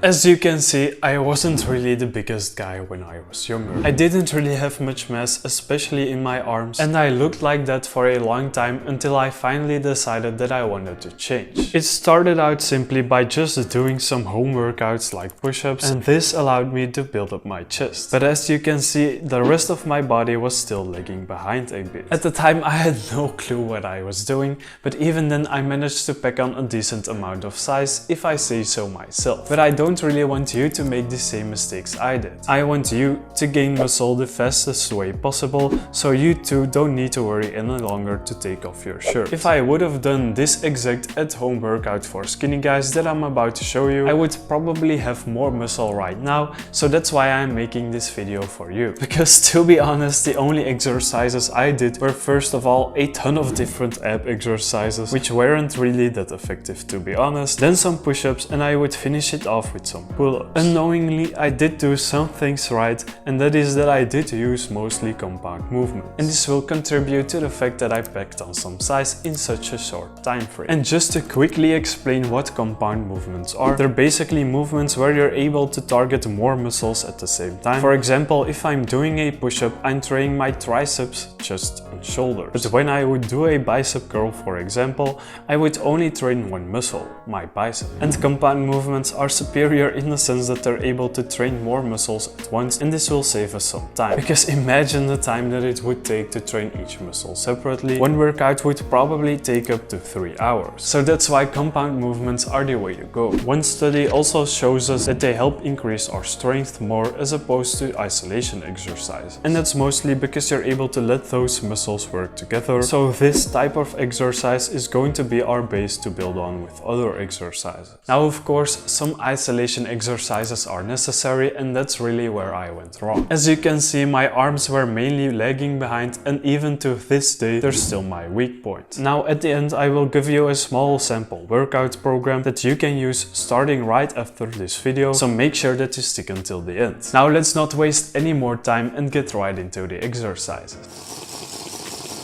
As you can see, I wasn't really the biggest guy when I was younger. I didn't really have much mass, especially in my arms, and I looked like that for a long time until I finally decided that I wanted to change. It started out simply by just doing some home workouts like push-ups, and this allowed me to build up my chest. But as you can see, the rest of my body was still lagging behind a bit. At the time I had no clue what I was doing, but even then I managed to pack on a decent amount of size, if I say so myself. But I don't really want you to make the same mistakes I did. I want you to gain muscle the fastest way possible, so you too don't need to worry any longer to take off your shirt. If I would have done this exact at-home workout for skinny guys that I'm about to show you, I would probably have more muscle right now, so that's why I'm making this video for you. Because to be honest, the only exercises I did were first of all a ton of different ab exercises, which weren't really that effective to be honest, then some push-ups, and I would finish it off with some pull-ups. Unknowingly, I did do some things right, and that is that I did use mostly compound movement. And this will contribute to the fact that I packed on some size in such a short time frame. And just to quickly explain what compound movements are, they're basically movements where you're able to target more muscles at the same time. For example, if I'm doing a push-up, I'm training my triceps, chest and shoulders. But when I would do a bicep curl, for example, I would only train one muscle, my bicep. And compound movements are superior in the sense that they're able to train more muscles at once, and this will save us some time. Because imagine the time that it would take to train each muscle separately. One workout would probably take up to 3 hours. So that's why compound movements are the way to go. One study also shows us that they help increase our strength more as opposed to isolation exercise. And that's mostly because you're able to let those muscles work together. So this type of exercise is going to be our base to build on with other exercises. Now of course, some isolation exercises are necessary, and that's really where I went wrong. As you can see, my arms were mainly lagging behind, and even to this day they're still my weak point. Now at the end I will give you a small sample workout program that you can use starting right after this video, so make sure that you stick until the end. Now let's not waste any more time and get right into the exercises.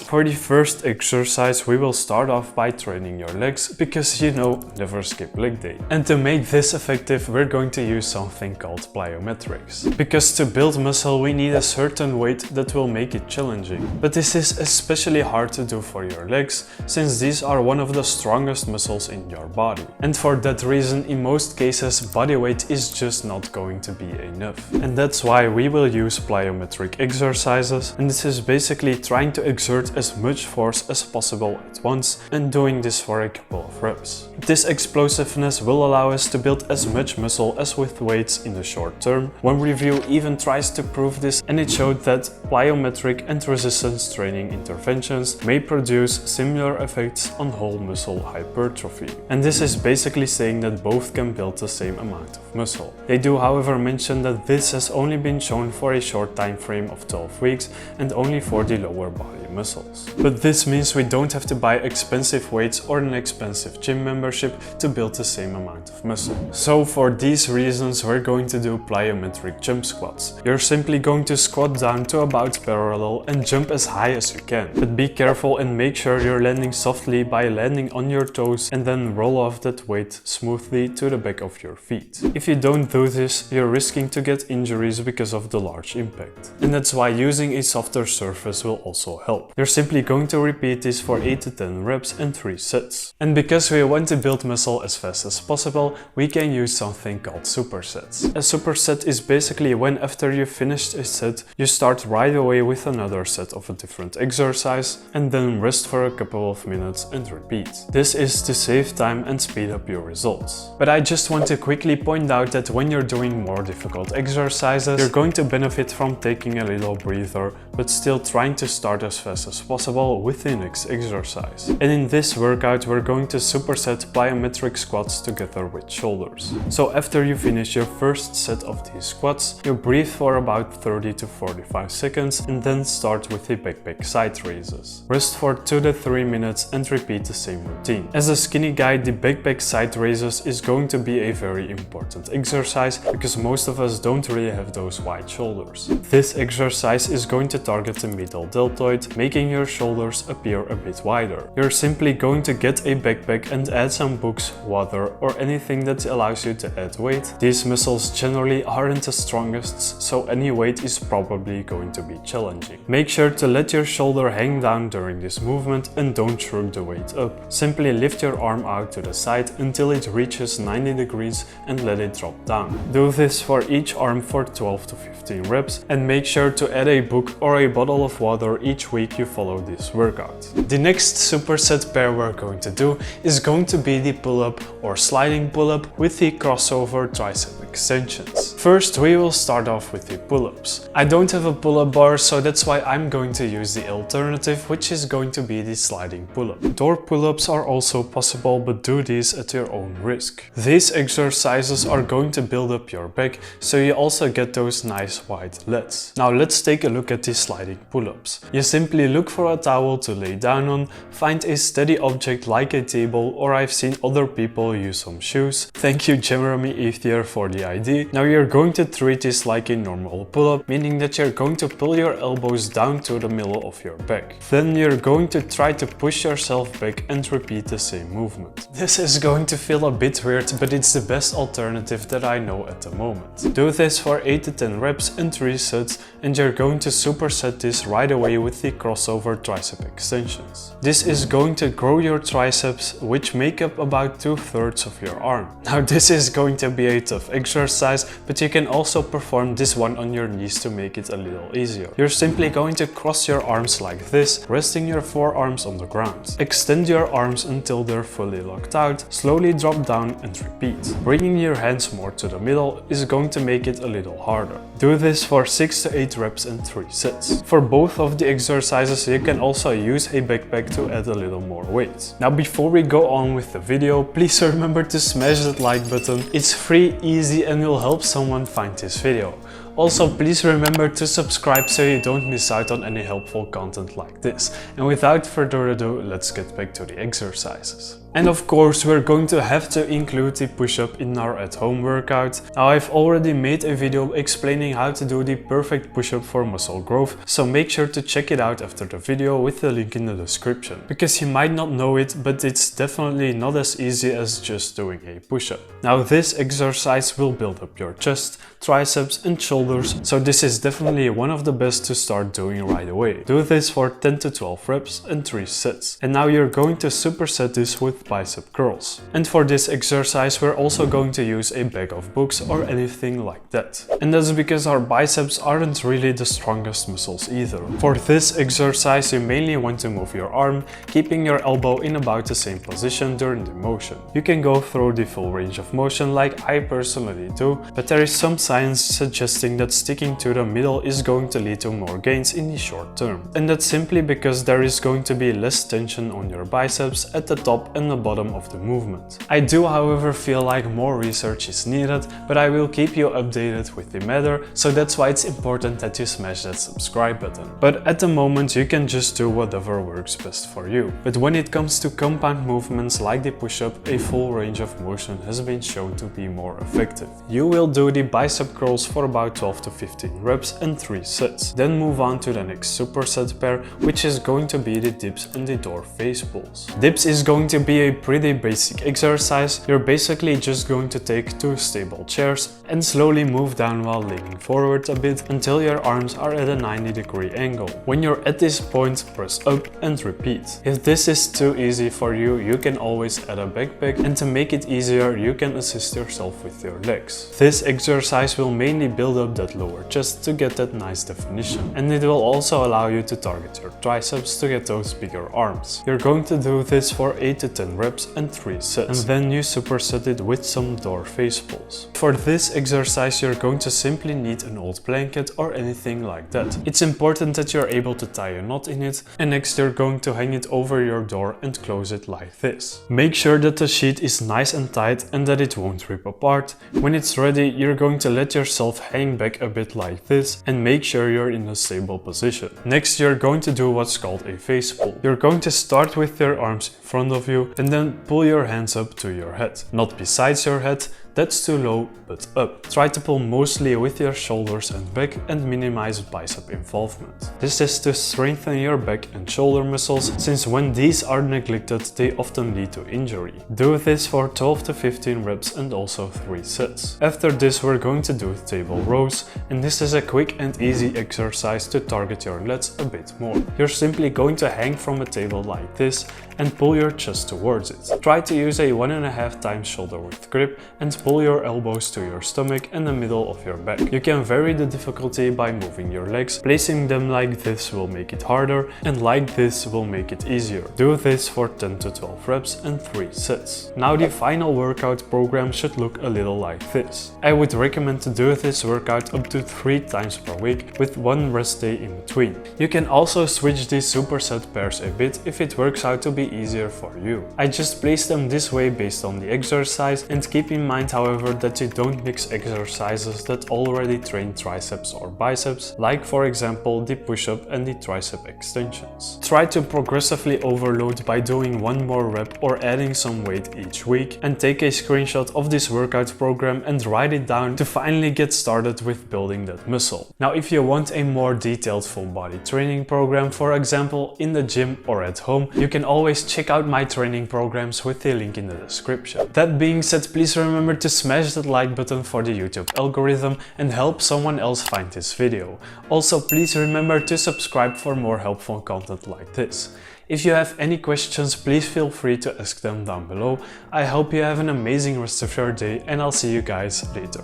For the first exercise, we will start off by training your legs, because you know, never skip leg day. And to make this effective, we're going to use something called plyometrics. Because to build muscle, we need a certain weight that will make it challenging. But this is especially hard to do for your legs, since these are one of the strongest muscles in your body. And for that reason, in most cases, body weight is just not going to be enough. And that's why we will use plyometric exercises. And this is basically trying to exert as much force as possible at once, and doing this for a couple of reps. This explosiveness will allow us to build as much muscle as with weights in the short term. One review even tries to prove this, and it showed that plyometric and resistance training interventions may produce similar effects on whole muscle hypertrophy. And this is basically saying that both can build the same amount of muscle. They do however mention that this has only been shown for a short time frame of 12 weeks and only for the lower body muscles. But this means we don't have to buy expensive weights or an expensive gym membership to build the same amount of muscle. So for these reasons, we're going to do plyometric jump squats. You're simply going to squat down to about parallel and jump as high as you can. But be careful and make sure you're landing softly by landing on your toes, and then roll off that weight smoothly to the back of your feet. If you don't do this, you're risking to get injuries because of the large impact. And that's why using a softer surface will also help. You're simply going to repeat this for 8 to 10 reps and 3 sets. And because we want to build muscle as fast as possible, we can use something called supersets. A superset is basically when after you've finished a set, you start right away with another set of a different exercise, and then rest for a couple of minutes and repeat. This is to save time and speed up your results. But I just want to quickly point out that when you're doing more difficult exercises, you're going to benefit from taking a little breather, but still trying to start as fast as possible with the next exercise. And in this workout, we're going to superset plyometric squats together with shoulders. So after you finish your first set of these squats, you breathe for about 30 to 45 seconds and then start with the backpack side raises. Rest for 2 to 3 minutes and repeat the same routine. As a skinny guy, the backpack side raises is going to be a very important exercise because most of us don't really have those wide shoulders. This exercise is going to target the middle deltoid, making your shoulders appear a bit wider. You're simply going to get a backpack and add some books, water, or anything that allows you to add weight. These muscles generally aren't the strongest, so any weight is probably going to be challenging. Make sure to let your shoulder hang down during this movement and don't shrug the weight up. Simply lift your arm out to the side until it reaches 90 degrees and let it drop down. Do this for each arm for 12 to 15 reps and make sure to add a book or a bottle of water each week you follow this workout. The next superset pair we're going to do is going to be the pull-up or sliding pull-up with the crossover tricep extensions. First, we will start off with the pull-ups. I don't have a pull-up bar, so that's why I'm going to use the alternative, which is going to be the sliding pull-up. Door pull-ups are also possible, but do these at your own risk. These exercises are going to build up your back, so you also get those nice wide lats. Now let's take a look at the sliding pull-ups. You simply look for a towel to lay down on, find a steady object like a table, or I've seen other people use some shoes. Thank you Jeremy Ethier for the idea. Now you're going to treat this like a normal pull-up, meaning that you're going to pull your elbows down to the middle of your back. Then you're going to try to push yourself back and repeat the same movement. This is going to feel a bit weird, but it's the best alternative that I know at the moment. Do this for 8 to 10 reps and 3 sets, and you're going to superset this right away with the crossover tricep extensions. This is going to grow your triceps, which make up about 2/3 of your arm. Now this is going to be a tough exercise, but you can also perform this one on your knees to make it a little easier. You're simply going to cross your arms like this, resting your forearms on the ground. Extend your arms until they're fully locked out, slowly drop down and repeat. Bringing your hands more to the middle is going to make it a little harder. Do this for 6 to 8 reps and 3 sets. For both of the exercises you can also use a backpack to add a little more weight. Now before we go on with the video, please remember to smash that like button. It's free, easy, and will help someone find this video. Also, please remember to subscribe so you don't miss out on any helpful content like this. And without further ado, let's get back to the exercises. And of course, we're going to have to include the push-up in our at-home workout. Now, I've already made a video explaining how to do the perfect push-up for muscle growth, so make sure to check it out after the video with the link in the description. Because you might not know it, but it's definitely not as easy as just doing a push-up. Now, this exercise will build up your chest, triceps and shoulders, so this is definitely one of the best to start doing right away. Do this for 10 to 12 reps and 3 sets. And now you're going to superset this with bicep curls. And for this exercise we're also going to use a bag of books or anything like that. And that's because our biceps aren't really the strongest muscles either. For this exercise you mainly want to move your arm, keeping your elbow in about the same position during the motion. You can go through the full range of motion like I personally do, but there is some science suggesting that sticking to the middle is going to lead to more gains in the short term. And that's simply because there is going to be less tension on your biceps at the top and the bottom of the movement. I do, however, feel like more research is needed, but I will keep you updated with the matter, so that's why it's important that you smash that subscribe button. But at the moment you can just do whatever works best for you. But when it comes to compound movements like the push-up, a full range of motion has been shown to be more effective. You will do the bicep curls for about 12 to 15 reps and 3 sets. Then move on to the next superset pair, which is going to be the dips and the door face pulls. Dips is going to be a pretty basic exercise. You're basically just going to take 2 stable chairs and slowly move down while leaning forward a bit until your arms are at a 90-degree angle. When you're at this point, press up and repeat. If this is too easy for you, you can always add a backpack, and to make it easier you can assist yourself with your legs. This exercise will mainly build up that lower chest to get that nice definition, and it will also allow you to target your triceps to get those bigger arms. You're going to do this for 8 to 10 reps and 3 sets, and then you superset it with some door face pulls. For this exercise you're going to simply need an old blanket or anything like that. It's important that you're able to tie a knot in it, and next you're going to hang it over your door and close it like this. Make sure that the sheet is nice and tight and that it won't rip apart. When it's ready, you're going to let yourself hang back a bit like this and make sure you're in a stable position. Next you're going to do what's called a face pull. You're going to start with your arms in front of you and then pull your hands up to your head. Not besides your head, That's too low, but up. Try to pull mostly with your shoulders and back and minimize bicep involvement. This is to strengthen your back and shoulder muscles, since when these are neglected, they often lead to injury. Do this for 12 to 15 reps and also 3 sets. After this, we're going to do table rows, and this is a quick and easy exercise to target your lats a bit more. You're simply going to hang from a table like this and pull your chest towards it. Try to use a 1.5 times shoulder width grip and pull your elbows to your stomach and the middle of your back. You can vary the difficulty by moving your legs. Placing them like this will make it harder, and like this will make it easier. Do this for 10 to 12 reps and 3 sets. Now the final workout program should look a little like this. I would recommend to do this workout up to 3 times per week with 1 rest day in between. You can also switch these superset pairs a bit if it works out to be easier for you. I just place them this way based on the exercise, and keep in mind however that you don't mix exercises that already train triceps or biceps, like for example the push-up and the tricep extensions. Try to progressively overload by doing 1 more rep or adding some weight each week, and take a screenshot of this workout program and write it down to finally get started with building that muscle. Now if you want a more detailed full body training program, for example in the gym or at home, you can always check out my training programs with the link in the description. That being said, please remember to smash that like button for the YouTube algorithm and help someone else find this video. Also, please remember to subscribe for more helpful content like this. If you have any questions, please feel free to ask them down below. I hope you have an amazing rest of your day, and I'll see you guys later.